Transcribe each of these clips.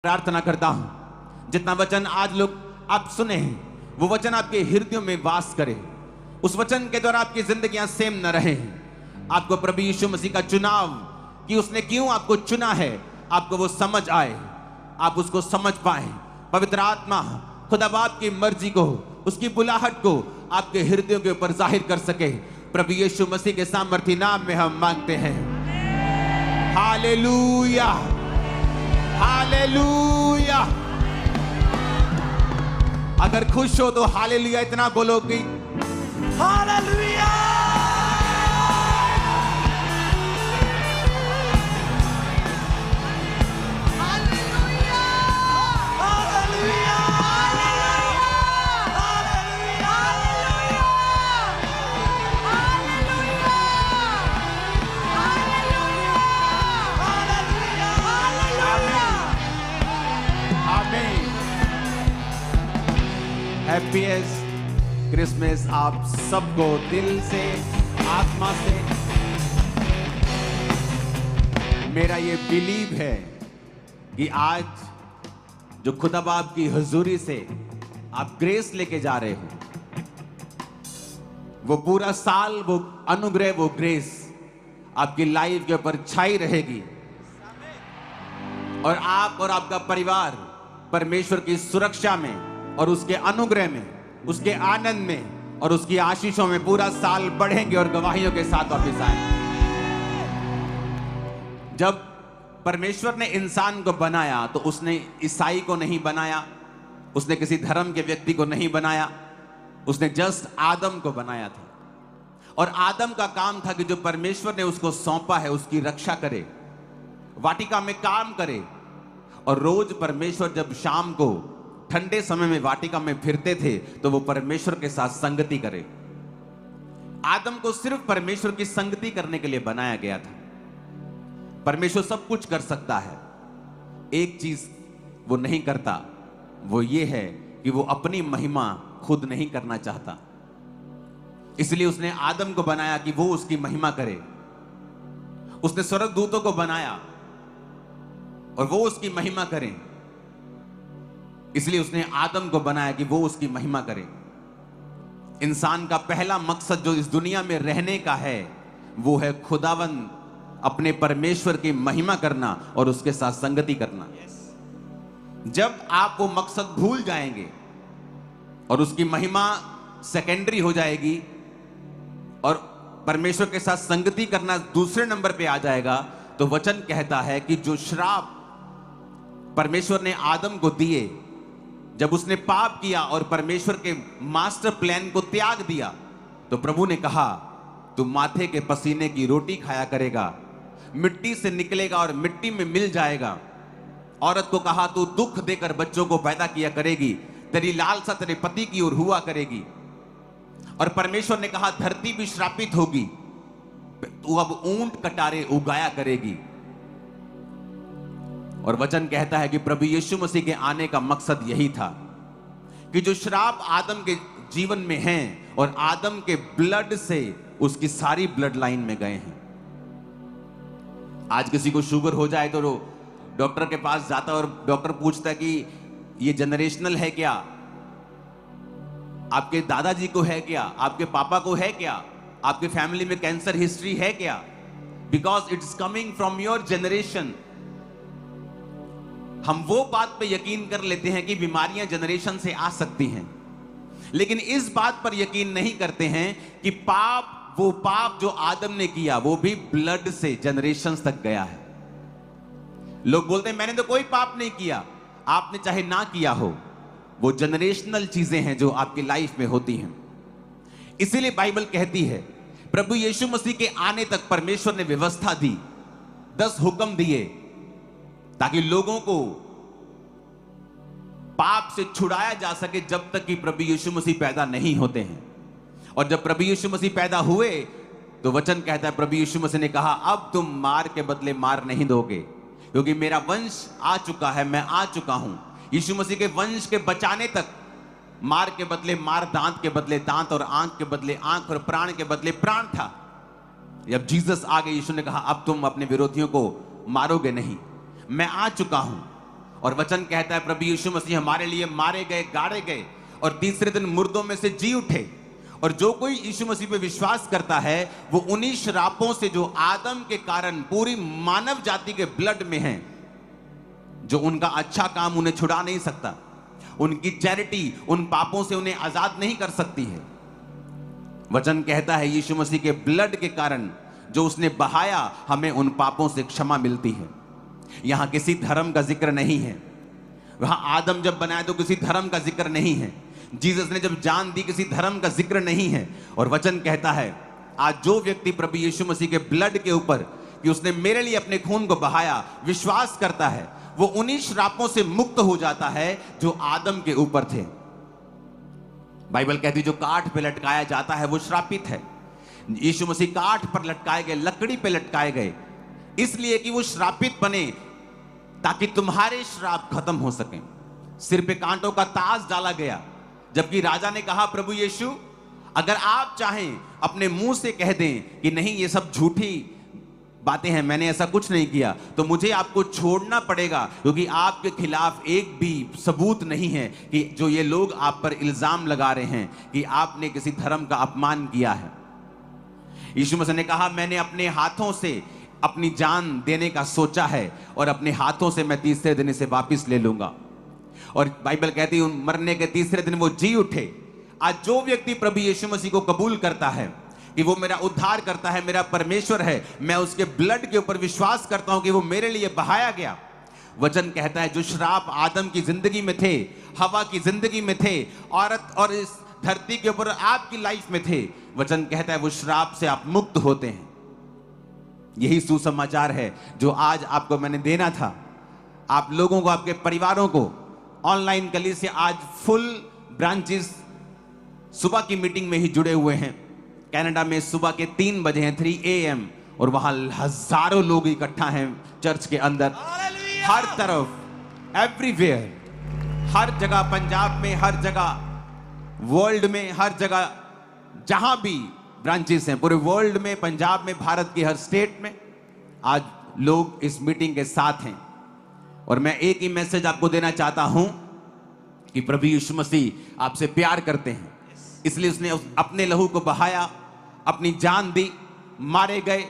प्रार्थना करता हूं जितना वचन आज लोग आप सुने हैं वो वचन आपके हृदयों में वास करे। उस वचन के द्वारा आपकी जिंदगियां सेम न रहे। आपको प्रभु यीशु मसीह का चुनाव कि उसने क्यों आपको चुना है, आपको वो समझ आए, आप उसको समझ पाए। पवित्र आत्मा खुदा बाप की मर्जी को, उसकी बुलाहट को आपके हृदयों के ऊपर जाहिर कर सके। प्रभु यीशु मसीह के सामर्थी नाम में हम मांगते हैं। Hallelujah, hallelujah. अगर खुश हो तो हालेलुया इतना बोलो कि हालेलुया। हैप्पीएस्ट क्रिसमस आप सबको दिल से, आत्मा से। मेरा ये बिलीव है कि आज जो खुदा बाप की हुजूरी से आप ग्रेस लेके जा रहे हो, वो पूरा साल वो अनुग्रह, वो ग्रेस आपकी लाइफ के ऊपर छाई रहेगी और आप और आपका परिवार परमेश्वर की सुरक्षा में और उसके अनुग्रह में, उसके आनंद में और उसकी आशीषों में पूरा साल बढ़ेंगे और गवाहियों के साथ वापस आएंगे। जब परमेश्वर ने इंसान को बनाया तो उसने ईसाई को नहीं बनाया, उसने किसी धर्म के व्यक्ति को नहीं बनाया, उसने जस्ट आदम को बनाया था। और आदम का काम था कि जो परमेश्वर ने उसको सौंपा है उसकी रक्षा करे, वाटिका में काम करे। और रोज परमेश्वर जब शाम को ठंडे समय में वाटिका में फिरते थे तो वो परमेश्वर के साथ संगति करे। आदम को सिर्फ परमेश्वर की संगति करने के लिए बनाया गया था। परमेश्वर सब कुछ कर सकता है, एक चीज वो नहीं करता, वो ये है कि वो अपनी महिमा खुद नहीं करना चाहता। इसलिए उसने आदम को बनाया कि वो उसकी महिमा करे। उसने स्वर्गदूतों को बनाया और वो उसकी महिमा करें। इसलिए उसने आदम को बनाया कि वो उसकी महिमा करे। इंसान का पहला मकसद जो इस दुनिया में रहने का है वो है खुदावंद अपने परमेश्वर की महिमा करना और उसके साथ संगति करना। जब आप वो मकसद भूल जाएंगे और उसकी महिमा सेकेंडरी हो जाएगी और परमेश्वर के साथ संगति करना दूसरे नंबर पे आ जाएगा, तो वचन कहता है कि जो श्राप परमेश्वर ने आदम को दिए, जब उसने पाप किया और परमेश्वर के मास्टर प्लान को त्याग दिया, तो प्रभु ने कहा तू माथे के पसीने की रोटी खाया करेगा, मिट्टी से निकलेगा और मिट्टी में मिल जाएगा। औरत को कहा तू दुख देकर बच्चों को पैदा किया करेगी, तेरी लालसा तेरे पति की ओर हुआ करेगी। और परमेश्वर ने कहा धरती भी श्रापित होगी, तू अब ऊंट कटारे उगाया करेगी। और वचन कहता है कि प्रभु यीशु मसीह के आने का मकसद यही था कि जो श्राप आदम के जीवन में हैं और आदम के ब्लड से उसकी सारी ब्लड लाइन में गए हैं। आज किसी को शुगर हो जाए तो डॉक्टर के पास जाता है और डॉक्टर पूछता है कि ये जनरेशनल है क्या, आपके दादाजी को है क्या, आपके पापा को है क्या, आपके फैमिली में कैंसर हिस्ट्री है क्या, because it's coming from your generation. हम वो बात पे यकीन कर लेते हैं कि बीमारियां जनरेशन से आ सकती हैं, लेकिन इस बात पर यकीन नहीं करते हैं कि पाप, वो पाप जो आदम ने किया वो भी ब्लड से जनरेशन तक गया है। लोग बोलते हैं मैंने तो कोई पाप नहीं किया। आपने चाहे ना किया हो, वो जनरेशनल चीजें हैं जो आपकी लाइफ में होती हैं। इसीलिए बाइबल कहती है प्रभु यीशु मसीह के आने तक परमेश्वर ने व्यवस्था दी, 10 हुक्म दिए ताकि लोगों को पाप से छुड़ाया जा सके जब तक कि प्रभु यीशु मसीह पैदा नहीं होते हैं। और जब प्रभु यीशु मसीह पैदा हुए तो वचन कहता है प्रभु यीशु मसीह ने कहा अब तुम मार के बदले मार नहीं दोगे, क्योंकि मेरा वंश आ चुका है, मैं आ चुका हूं। यीशु मसीह के वंश के बचाने तक मार के बदले मार, दांत के बदले दांत और आंख के बदले आंख और प्राण के बदले प्राण था। जब जीसस आ गए, यीशु ने कहा अब तुम अपने विरोधियों को मारोगे नहीं, मैं आ चुका हूं। और वचन कहता है प्रभु यीशु मसीह हमारे लिए मारे गए, गाड़े गए और तीसरे दिन मुर्दों में से जी उठे। और जो कोई यीशु मसीह पे विश्वास करता है वो उन्हीं श्रापों से जो आदम के कारण पूरी मानव जाति के ब्लड में है, जो उनका अच्छा काम उन्हें छुड़ा नहीं सकता, उनकी चैरिटी उन पापों से उन्हें आजाद नहीं कर सकती है। वचन कहता है यीशु मसीह के ब्लड के कारण जो उसने बहाया, हमें उन पापों से क्षमा मिलती है। यहां किसी धर्म का जिक्र नहीं है। वहां आदम जब बनाया तो किसी धर्म का जिक्र नहीं है। जीसस ने जब जान दी, किसी धर्म का जिक्र नहीं है। और वचन कहता है आज जो व्यक्ति प्रभु यीशु मसीह के ब्लड के ऊपर कि उसने मेरे लिए अपने खून को बहाया विश्वास करता है, वो उन्हीं श्रापों से मुक्त हो जाता है जो आदम के ऊपर थे। बाइबल कहती है जो काठ पे लटकाया जाता है वो श्रापित है। यीशु मसीह काठ पर लटकाए गए, लकड़ी पे लटकाए गए इसलिए कि वो श्रापित बने ताकि तुम्हारे श्राप खत्म हो सके। सिर पे कांटों का ताज डाला गया, जबकि राजा ने कहा प्रभु यीशु अगर आप चाहें अपने मुंह से कह दें कि नहीं ये सब झूठी बातें हैं, मैंने ऐसा कुछ नहीं किया, तो मुझे आपको छोड़ना पड़ेगा क्योंकि आपके खिलाफ एक भी सबूत नहीं है कि जो ये लोग आप पर इल्जाम लगा रहे हैं कि आपने किसी धर्म का अपमान किया है। यीशु मसीह ने कहा मैंने अपने हाथों से अपनी जान देने का सोचा है और अपने हाथों से मैं तीसरे दिन इसे वापस ले लूंगा। और बाइबल कहती है मरने के तीसरे दिन वो जी उठे। आज जो व्यक्ति प्रभु यीशु मसीह को कबूल करता है कि वो मेरा उद्धार करता है, मेरा परमेश्वर है, मैं उसके ब्लड के ऊपर विश्वास करता हूं कि वो मेरे लिए बहाया गया। वचन कहता है जो श्राप आदम की जिंदगी में थे, हवा की जिंदगी में थे, औरत और इस धरती के ऊपर आपकी लाइफ में थे, वचन कहता है वो श्राप से आप मुक्त होते हैं। यही सुसमाचार है जो आज आपको मैंने देना था। आप लोगों को, आपके परिवारों को ऑनलाइन कलीसिया आज फुल ब्रांचेस सुबह की मीटिंग में ही जुड़े हुए हैं। कनाडा में सुबह के 3 बजे हैं, 3 AM, और वहां हजारों लोग इकट्ठा हैं चर्च के अंदर। हर तरफ, एवरीवेयर, हर जगह, पंजाब में, हर जगह, वर्ल्ड में, हर जगह जहां भी ब्रांचेस हैं, पूरे वर्ल्ड में, पंजाब में, भारत के हर स्टेट में आज लोग इस मीटिंग के साथ हैं। और मैं एक ही मैसेज आपको देना चाहता हूं कि प्रभु यीशु मसीह आपसे प्यार करते हैं, इसलिए उसने अपने लहू को बहाया, अपनी जान दी, मारे गए,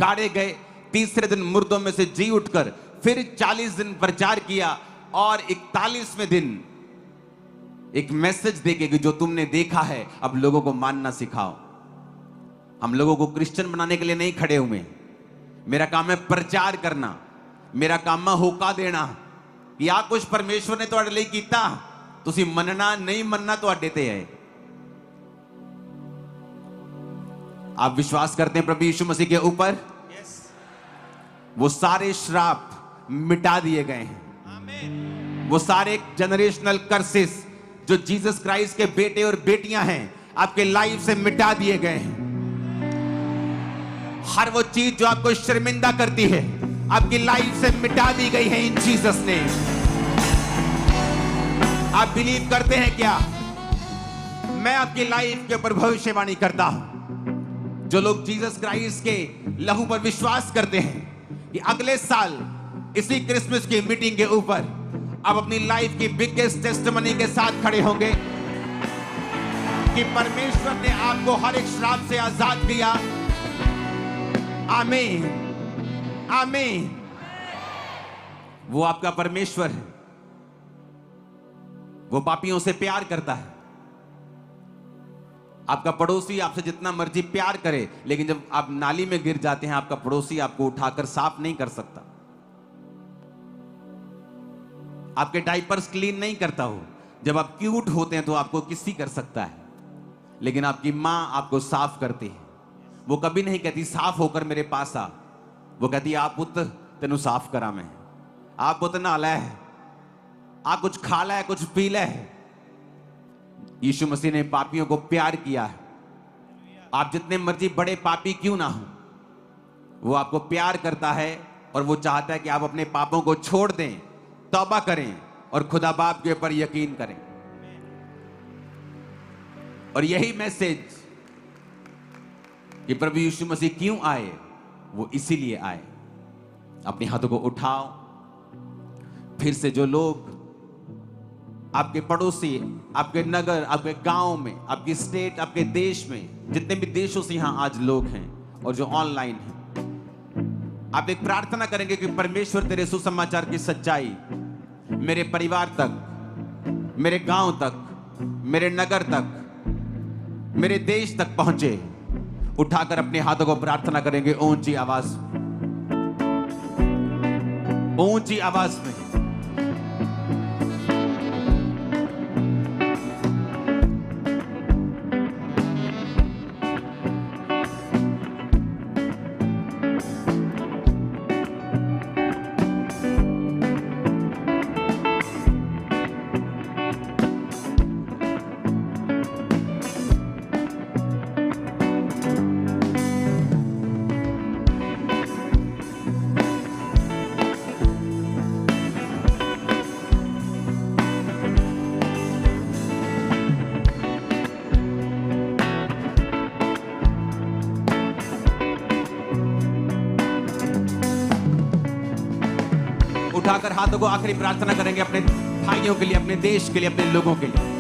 गाड़े गए, तीसरे दिन मुर्दों में से जी उठकर फिर 40 दिन प्रचार किया और 41वें दिन एक मैसेज देके कि जो तुमने देखा है अब लोगों को मानना सिखाओ। हम लोगों को क्रिश्चियन बनाने के लिए नहीं खड़े हुए। मेरा काम है प्रचार करना, मेरा काम है होका देना कि आ कुछ परमेश्वर ने तुहाडे लिए कीता, तुसी मनना नहीं मनना तुहाडे ते है। आप विश्वास करते हैं प्रभु यीशु मसीह के ऊपर? वो सारे श्राप मिटा दिए गए हैं। वो सारे जनरेशनल कर्सेस जो जीसस क्राइस्ट के बेटे और बेटियां हैं आपके लाइफ से मिटा दिए गए हैं। हर वो चीज जो आपको शर्मिंदा करती है आपकी लाइफ से मिटा दी गई है इन जीसस ने। आप बिलीव करते हैं क्या? मैं आपकी लाइफ के ऊपर भविष्यवाणी करता हूं। जो लोग जीसस क्राइस्ट के लहू पर विश्वास करते हैं कि अगले साल इसी क्रिसमस की मीटिंग के ऊपर आप अपनी लाइफ की बिगेस्ट टेस्टिमनी के साथ खड़े होंगे कि परमेश्वर ने आपको हर एक श्राप से आजाद किया। आमीन, आमीन। वो आपका परमेश्वर है, वो पापियों से प्यार करता है। आपका पड़ोसी आपसे जितना मर्जी प्यार करे, लेकिन जब आप नाली में गिर जाते हैं आपका पड़ोसी आपको उठाकर साफ नहीं कर सकता, आपके डायपर्स क्लीन नहीं करता हो। जब आप क्यूट होते हैं तो आपको किसी कर सकता है, लेकिन आपकी मां आपको साफ करती है। वो कभी नहीं कहती साफ होकर मेरे पास आ, वो कहती है आप पुत्र तेनू साफ करा मैं, आप पुत्र नहाला है, आप कुछ खा ला है, कुछ पी ला है। यीशु मसीह ने पापियों को प्यार किया है। आप जितने मर्जी बड़े पापी क्यों ना हो, वो आपको प्यार करता है और वो चाहता है कि आप अपने पापों को छोड़ दें, तौबा करें और खुदा बाप के ऊपर यकीन करें। और यही मैसेज कि प्रभु यीशु मसीह क्यों आए, वो इसीलिए आए। अपने हाथों को उठाओ, फिर से जो लोग आपके पड़ोसी, आपके नगर, आपके गांव में, आपकी स्टेट, आपके देश में, जितने भी देशों से यहां आज लोग हैं और जो ऑनलाइन हैं, आप एक प्रार्थना करेंगे कि परमेश्वर तेरे सुसमाचार की सच्चाई मेरे परिवार तक, मेरे गांव तक, मेरे नगर तक, मेरे देश तक पहुंचे। उठाकर अपने हाथों को प्रार्थना करेंगे ऊंची आवाज में। उठाकर हाथों को आखिरी प्रार्थना करेंगे अपने भाइयों के लिए, अपने देश के लिए, अपने लोगों के लिए।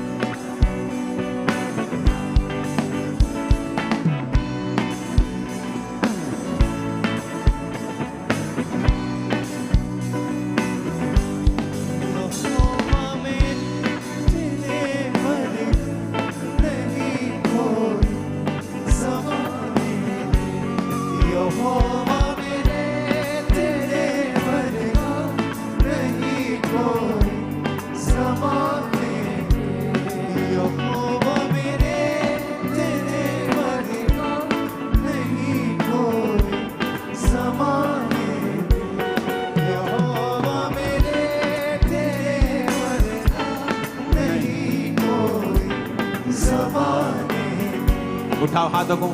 उठाओ हाथों को।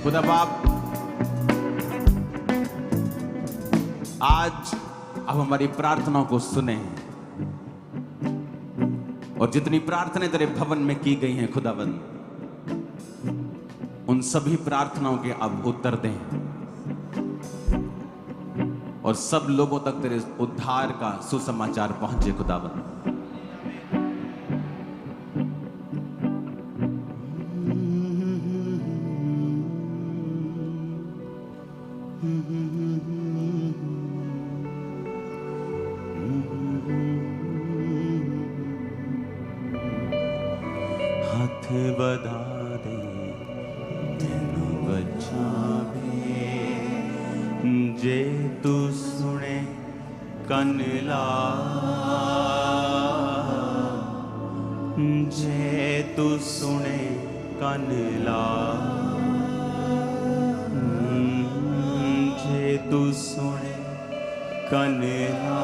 खुदा बाप, आज अब हमारी प्रार्थनाओं को सुने और जितनी प्रार्थनाएं तेरे भवन में की गई हैं खुदावंद, उन सभी प्रार्थनाओं के अब उत्तर दें और सब लोगों तक तेरे उद्धार का सुसमाचार पहुंचे खुदावंद। हाथ बधा दे तेनु बचावे, जे तू सुने कन ला, जे तू सुने कन ला, जे तू सुने कन ला,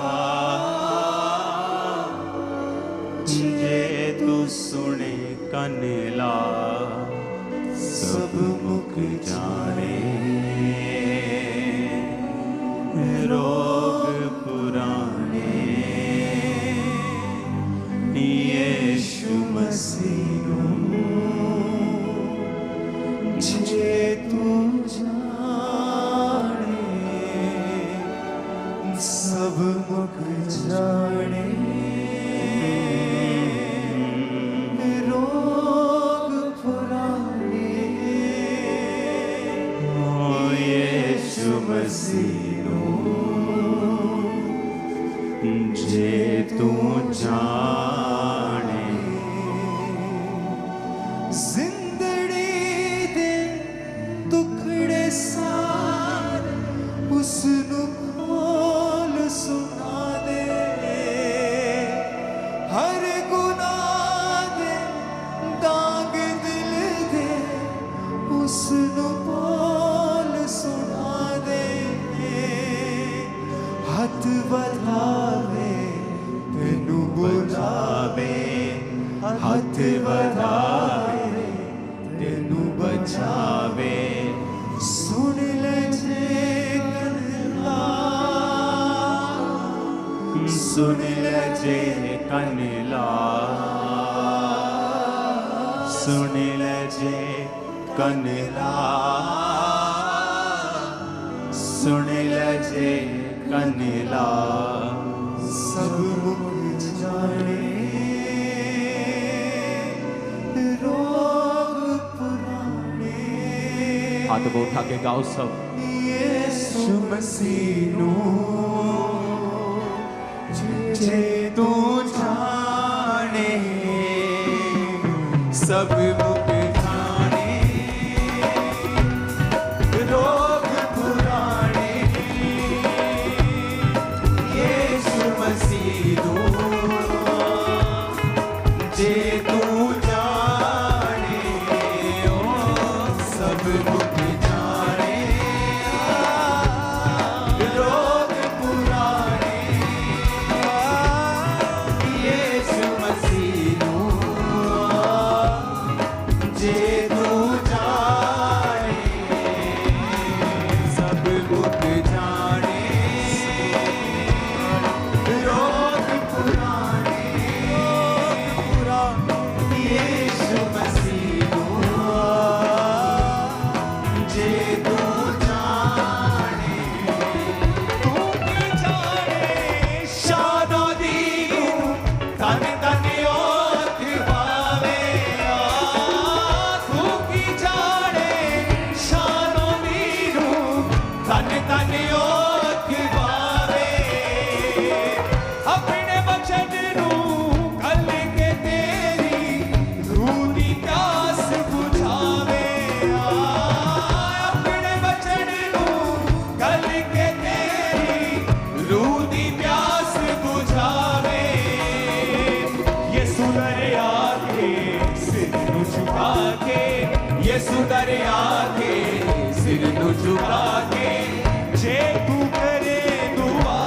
जे तू सुने कन ला, सब मुक जाने रोग पुराने, यीशु मसीह जे तू जाने, सब मुक जाने रोग पुराने, यीशु मसीह जे तू जाने। जिंदड़ी दे दुखड़े सार उसनु खोल सुना दे, हर गुनाह दे दाग दिल दे उसनु बोल सुना दे, हाथ बढ़ावे तेनु बुलावे, हाथ बढ़ावे तेनु बचावे, सुन ले जे कन ला, सुन ले जे कन ला, सुन ले जे कन ला, सुन ले जे कन ला, सब मुख जाने रोग पुराने। हाथ को उठा के गाओ सब। यीशु मसीह नु जे तू जाने सब मुख जाने रोग पुराने। यीशु मसीह नु जे तू जाने ओ सब मुख जाने रोग पुराने। यीशु मसीह नु जे तू जाने सब मुख जाने रोग पुराने। यीशु मसीह नु जे तू जाने तू की जाने शानो दीनु तन तन ओत पावे। तू की जाने शानो दीनु तन तन ओत पावे। अपने वचन नू कल के तेरी रूह दी प्यास बुझावे। अपने वचन नू कल के तेरी रूह दी प्यास बुझावे। यीशु दरिया के सिर नू झुका के यीशु दरिया के सिर नू झुका के जे तू करे दुआ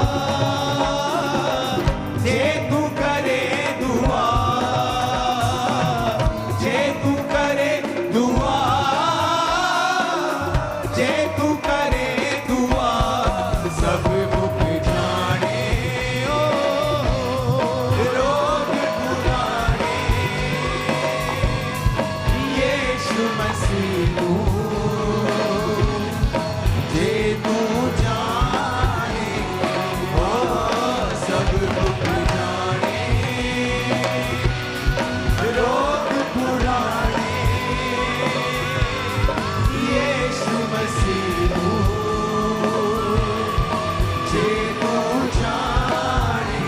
जे तू करे दुआ जे तू करे दुआ जे तू करे दुआ सब मुख जाने ओ रोग पुराने। यीशु मसीह नु जे तू जाने ओ सब मुख जाने रोग पुराने। यीशु मसीह नु जे तू जाने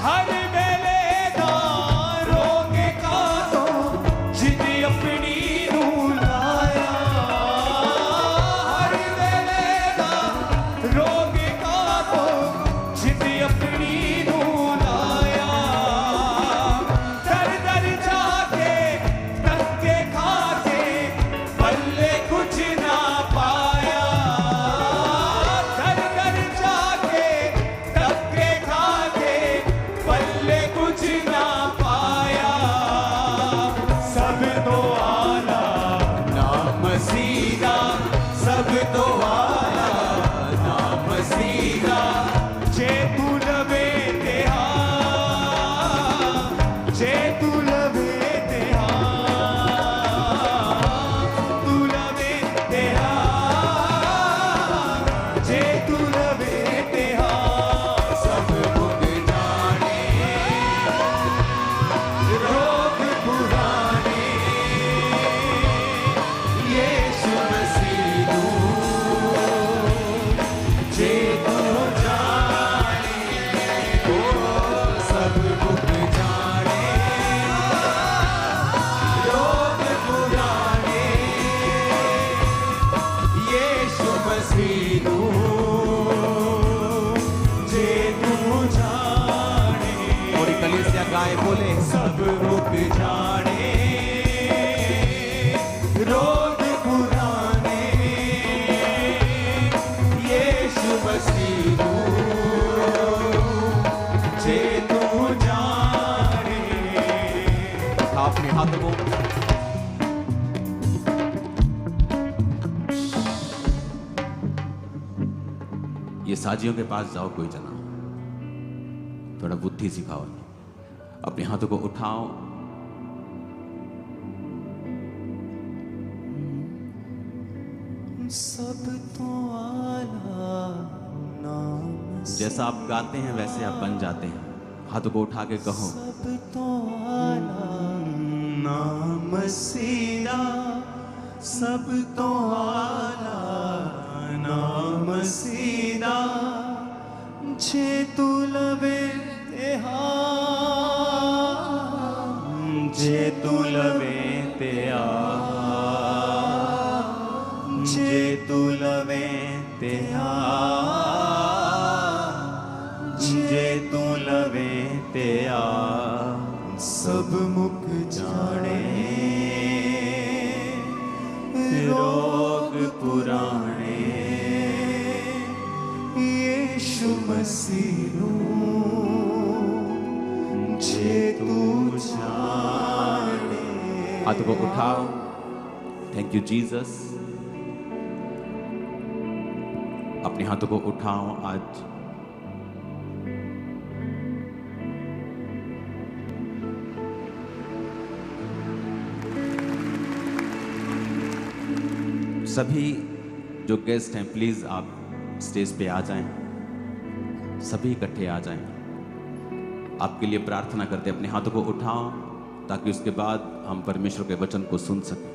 हर वेले दा रोगे का तो जिद अपनी नू लाया। हर वेले दा रोगे का तो जिद अपनी नू लाया। दर दर जाके धक्के खाके पल्ले कुछ ना पाया। दर दर जाके धक्के खाके पल्ले कुछ ना पाया। सब तो आला नाम सीधा सब तो आला नाम सीधा। जे तू लवे ते जे तू लवे ते तू लवे ते जे तू लवे ते सब मुख जाने रोग पुराने। यीशु मसीह नु जे तू जाने ओ सब मुख जाने रोग पुराने। यीशु मसीह नु जे तू जाने पूरी कलीसिया गाए बोले सब मुख जाने रोग पुराने। यीशु मसीह नु जे तू जाने उठा अपने हाथ को। ये साजियों के पास जाओ कोई जना, थोड़ा बुद्धि सिखाओ। अपने हाथों को उठाओ, सब तो आला नाम जैसा आप गाते हैं वैसे आप बन जाते हैं। हाथों को उठा के कहो, सब तो आला नाम सीधा, सब तो आला नाम सीधा, जे तू लवे ते जे तू लवे ते जे तू लवे ते जे तू लवे ते सब मुक जाने रोग पुराने, यीशु मसीह जे तू जाने। हाथों को उठाओ। Thank you Jesus. अपने हाथों को उठाओ। आज सभी जो गेस्ट हैं प्लीज आप स्टेज पे आ जाएं। सभी इकट्ठे आ जाएं। आपके लिए प्रार्थना करते हैं। अपने हाथों को उठाओ ताकि उसके बाद हम परमेश्वर के वचन को सुन सकें।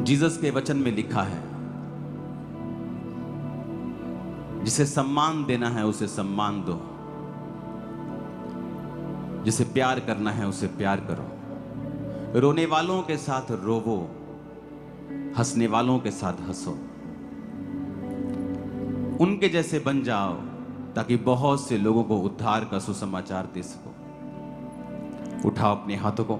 जीसस के वचन में लिखा है, जिसे सम्मान देना है उसे सम्मान दो, जिसे प्यार करना है उसे प्यार करो। रोने वालों के साथ रोवो, हंसने वालों के साथ हंसो। उनके जैसे बन जाओ ताकि बहुत से लोगों को उद्धार का सुसमाचार दे सको। उठाओ अपने हाथों को।